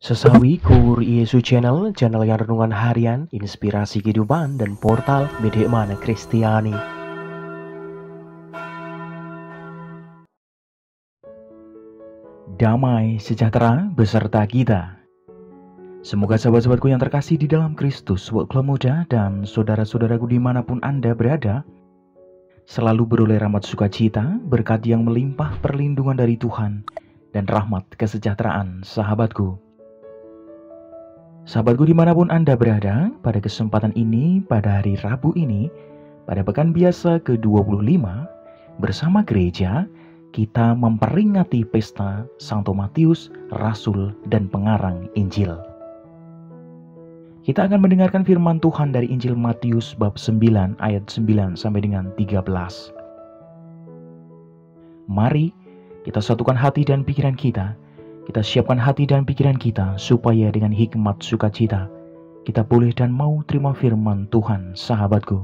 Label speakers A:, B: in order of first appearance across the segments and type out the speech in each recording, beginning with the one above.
A: Sesawi Kur Yesu Channel, channel yang renungan harian, inspirasi kehidupan, dan portal Bedemana Kristiani. Damai sejahtera beserta kita. Semoga sahabat-sahabatku yang terkasih di dalam Kristus, sobat muda dan saudara-saudaraku dimanapun Anda berada, selalu beroleh rahmat sukacita, berkat yang melimpah, perlindungan dari Tuhan, dan rahmat kesejahteraan sahabatku. Sahabatku dimanapun Anda berada, pada kesempatan ini, pada hari Rabu ini, pada pekan biasa ke-25, bersama gereja, kita memperingati pesta Santo Matius, Rasul dan Pengarang Injil. Kita akan mendengarkan firman Tuhan dari Injil Matius bab 9 ayat 9 sampai dengan 13. Mari kita satukan hati dan pikiran kita. Kita siapkan hati dan pikiran kita supaya dengan hikmat sukacita kita boleh dan mau terima firman Tuhan, sahabatku.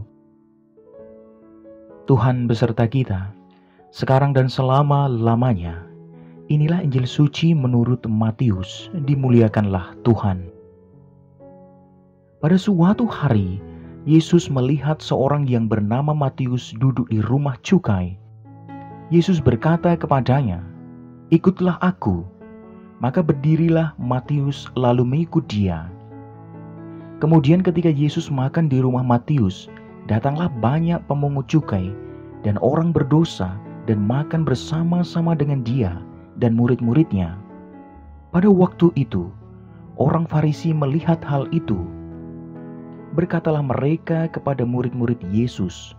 A: Tuhan beserta kita, sekarang dan selama-lamanya. Inilah Injil suci menurut Matius, dimuliakanlah Tuhan. Pada suatu hari, Yesus melihat seorang yang bernama Matius duduk di rumah cukai. Yesus berkata kepadanya, "Ikutlah aku." Maka berdirilah Matius lalu mengikut dia. Kemudian ketika Yesus makan di rumah Matius, datanglah banyak pemungut cukai dan orang berdosa dan makan bersama-sama dengan dia dan murid-muridnya. Pada waktu itu, orang Farisi melihat hal itu. Berkatalah mereka kepada murid-murid Yesus,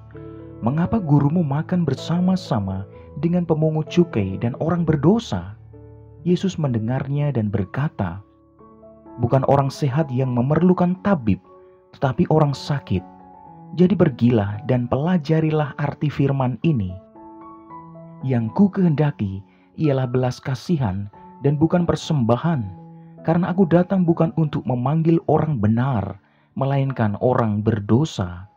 A: "Mengapa gurumu makan bersama-sama dengan pemungut cukai dan orang berdosa?" Yesus mendengarnya dan berkata, "Bukan orang sehat yang memerlukan tabib, tetapi orang sakit. Jadi pergilah dan pelajarilah arti firman ini. Yang ku kehendaki ialah belas kasihan dan bukan persembahan, karena aku datang bukan untuk memanggil orang benar, melainkan orang berdosa."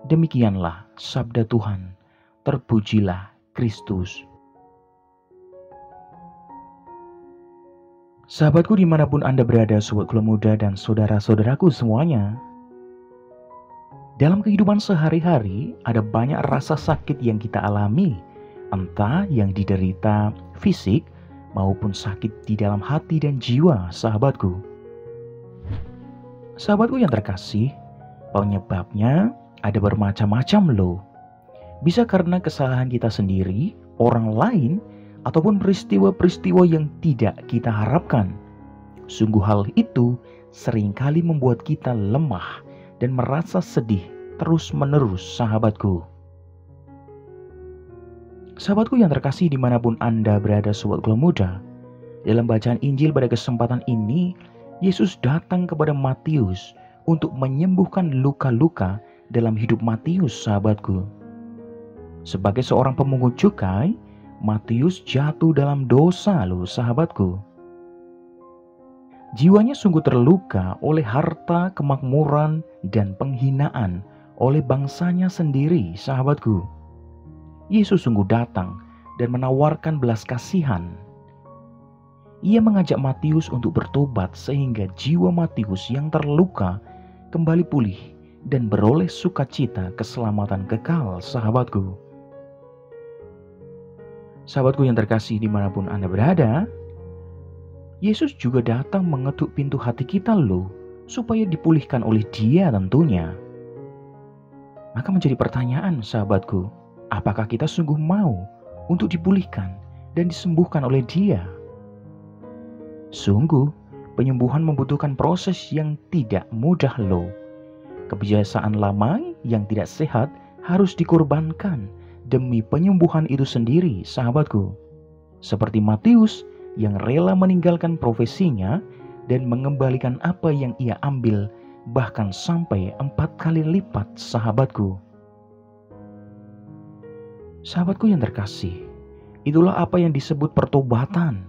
A: Demikianlah sabda Tuhan. Terpujilah Kristus. Sahabatku dimanapun Anda berada, sobat muda dan saudara-saudaraku semuanya. Dalam kehidupan sehari-hari ada banyak rasa sakit yang kita alami, entah yang diderita fisik maupun sakit di dalam hati dan jiwa, sahabatku. Sahabatku yang terkasih, penyebabnya ada bermacam-macam loh. Bisa karena kesalahan kita sendiri, orang lain, ataupun peristiwa-peristiwa yang tidak kita harapkan. Sungguh hal itu seringkali membuat kita lemah dan merasa sedih terus-menerus, sahabatku. Sahabatku yang terkasih dimanapun Anda berada, sobat muda, dalam bacaan Injil pada kesempatan ini, Yesus datang kepada Matius untuk menyembuhkan luka-luka dalam hidup Matius, sahabatku. Sebagai seorang pemungut cukai, Matius jatuh dalam dosa loh, sahabatku. Jiwanya sungguh terluka oleh harta, kemakmuran, dan penghinaan oleh bangsanya sendiri, sahabatku. Yesus sungguh datang dan menawarkan belas kasihan. Ia mengajak Matius untuk bertobat sehingga jiwa Matius yang terluka kembali pulih dan beroleh sukacita keselamatan kekal, sahabatku. Sahabatku yang terkasih dimanapun Anda berada, Yesus juga datang mengetuk pintu hati kita loh, supaya dipulihkan oleh Dia tentunya. Maka menjadi pertanyaan, sahabatku, apakah kita sungguh mau untuk dipulihkan dan disembuhkan oleh Dia? Sungguh, penyembuhan membutuhkan proses yang tidak mudah loh. Kebiasaan lama yang tidak sehat harus dikorbankan demi penyembuhan itu sendiri, sahabatku. Seperti Matius yang rela meninggalkan profesinya dan mengembalikan apa yang ia ambil, bahkan sampai 4 kali lipat, sahabatku. Sahabatku yang terkasih, itulah apa yang disebut pertobatan,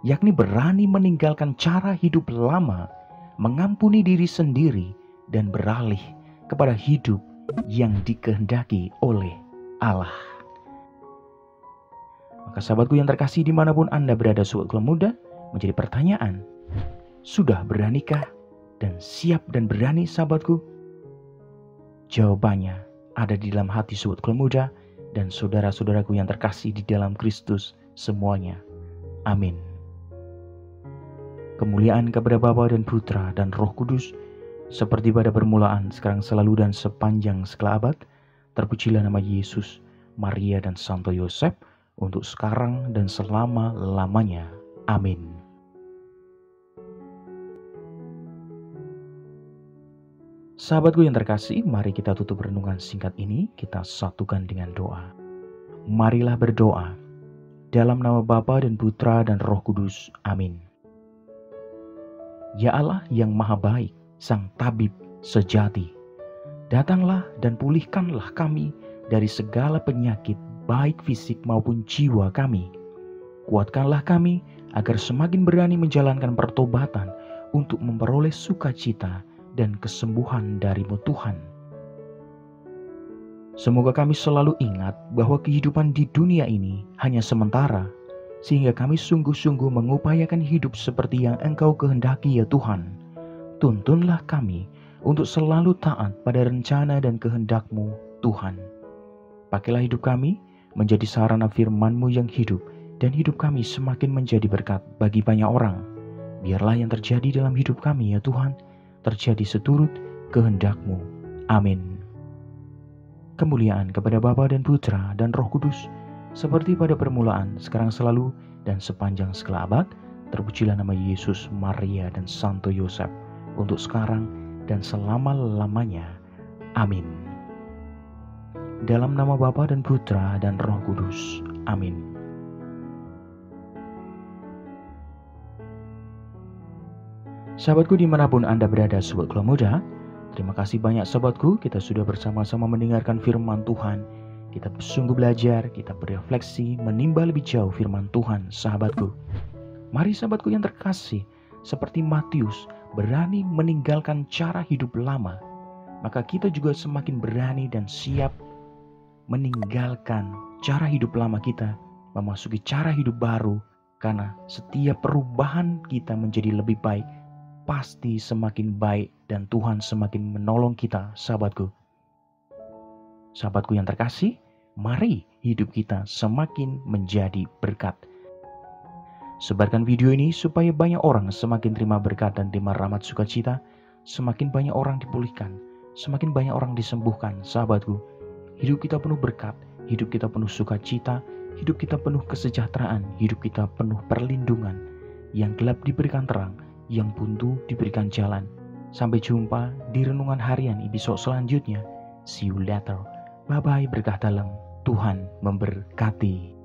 A: yakni berani meninggalkan cara hidup lama, mengampuni diri sendiri, dan beralih kepada hidup yang dikehendaki oleh Allah. Maka sahabatku yang terkasih dimanapun Anda berada, sobat muda, menjadi pertanyaan, Sudah beranikah dan siap dan berani sahabatku? Jawabannya ada di dalam hati Sobat Keluarga Muda dan saudara-saudaraku yang terkasih di dalam Kristus semuanya. Amin. Kemuliaan kepada Bapa dan Putra dan Roh Kudus, seperti pada permulaan, sekarang selalu dan sepanjang segala abad. Terpujilah nama Yesus, Maria dan Santo Yosef, untuk sekarang dan selama-lamanya. Amin. Sahabatku yang terkasih, mari kita tutup renungan singkat ini, kita satukan dengan doa. Marilah berdoa. Dalam nama Bapa dan Putra dan Roh Kudus. Amin. Ya Allah yang maha baik, Sang Tabib sejati, datanglah dan pulihkanlah kami dari segala penyakit, baik fisik maupun jiwa kami. Kuatkanlah kami agar semakin berani menjalankan pertobatan untuk memperoleh sukacita dan kesembuhan dari-Mu Tuhan. Semoga kami selalu ingat bahwa kehidupan di dunia ini hanya sementara, sehingga kami sungguh-sungguh mengupayakan hidup seperti yang Engkau kehendaki ya Tuhan. Tuntunlah kami untuk selalu taat pada rencana dan kehendak-Mu Tuhan. Pakailah hidup kami menjadi sarana firman-Mu yang hidup, dan hidup kami semakin menjadi berkat bagi banyak orang. Biarlah yang terjadi dalam hidup kami ya Tuhan, terjadi seturut kehendak-Mu. Amin. Kemuliaan kepada Bapa dan Putra dan Roh Kudus, seperti pada permulaan, sekarang selalu, dan sepanjang segala abad. Terpujilah nama Yesus, Maria dan Santo Yosef, untuk sekarang dan selama-lamanya. Amin. Dalam nama Bapa dan Putra dan Roh Kudus. Amin. Sahabatku dimanapun Anda berada, Sobat Keluarga Muda, terima kasih banyak sahabatku, kita sudah bersama-sama mendengarkan firman Tuhan. Kita sungguh belajar, kita berefleksi, menimba lebih jauh firman Tuhan, sahabatku. Mari sahabatku yang terkasih, seperti Matius berani meninggalkan cara hidup lama, maka kita juga semakin berani dan siap meninggalkan cara hidup lama kita, memasuki cara hidup baru, karena setiap perubahan kita menjadi lebih baik, pasti semakin baik dan Tuhan semakin menolong kita, sahabatku. Sahabatku yang terkasih, mari hidup kita semakin menjadi berkat. Sebarkan video ini supaya banyak orang semakin terima berkat dan terima rahmat sukacita, semakin banyak orang dipulihkan, semakin banyak orang disembuhkan, sahabatku. Hidup kita penuh berkat, hidup kita penuh sukacita, hidup kita penuh kesejahteraan, hidup kita penuh perlindungan. Yang gelap diberikan terang, yang buntu diberikan jalan. Sampai jumpa di renungan harian episode selanjutnya. See you later. Bye-bye, berkah dalam. Tuhan memberkati.